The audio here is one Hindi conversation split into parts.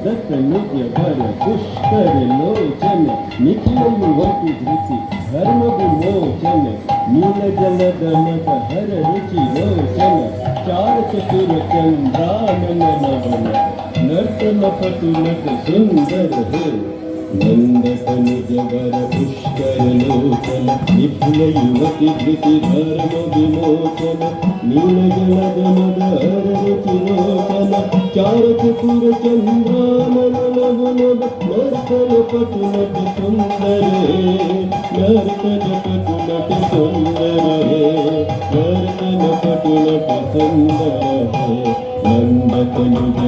दत्त नित्य भर पुष्कर लोचन निखिल युवती धृति धर्म विमोचन नील जल दमक हर रुचि लोचन चार चतुर चंद्रानन नवन नर्तन पटुनक सुंदर है नंदक निज वर पुष्कर लोचन निखिल युवती धृति धर्म विमोचन नील जल दमक हर रुचि लोचन चार चतुर चंद्रानन नवन नर्तन पटुनक सुंदर नर्तन पटुनक सुंदर नर्तन पटुनक सुंदर नंदक निज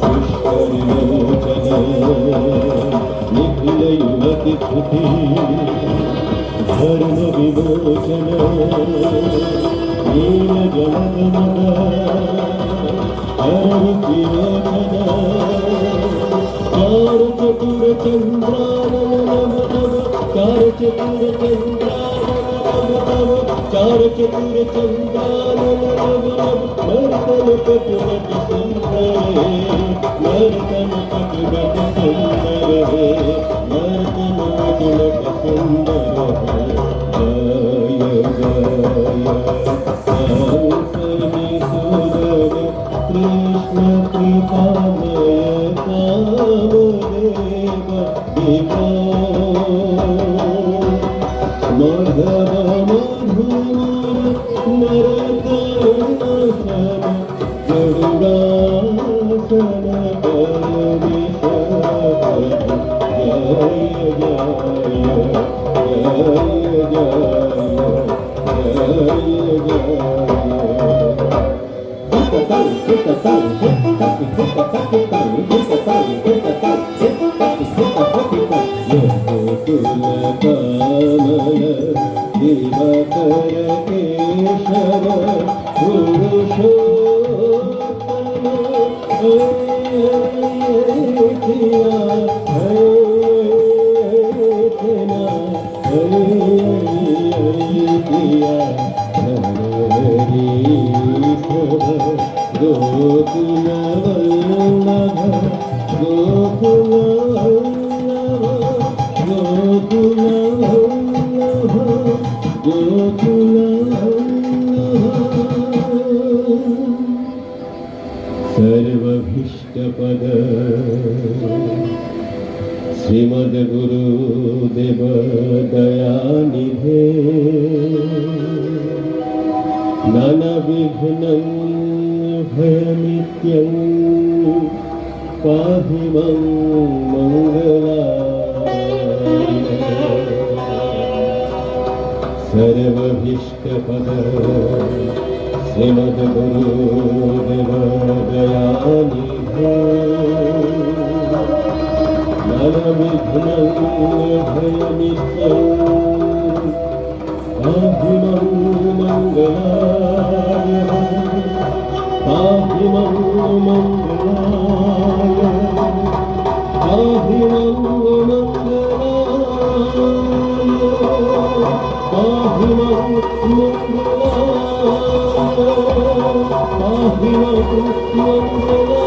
पुष्कर लोचन निखिल युवति धृति धर्म विमोचन नील जलदमक हररुचि लोचन चार चतुर चंद्रानन चार चतुर चंद्रानन चार चतुर चंद्रानन नर्तन पटुनक सुंदर नर्तन पटुनक सुंदर नर्तन पटुनक सुंदर जय जय कृष्ण कृपामय कामदेव विभो माधव मधुर नरकासन गरुडासन जय जय दिवाकर केशव पुरुषोत्तम गोकुल वल्लभ गोकुल वल्लभ गोकुल वल्लभ गोकुल सर्वभीष्टपद श्रीमद्गुरुदेव दयानिधे नानाविघ्नं भयनित्यं पाहि मां मङ्गलाय सर्वभीष्टपद श्रीमद्गुरुदेव दयानिधे नानाविघ्नं भयनित्यं पाहि मां मङ्गलाय पाहि मां मङ्गलाय पाहि मां मङ्गलाय पाहि मां मङ्गलाय पाहि मां मङ्गलाय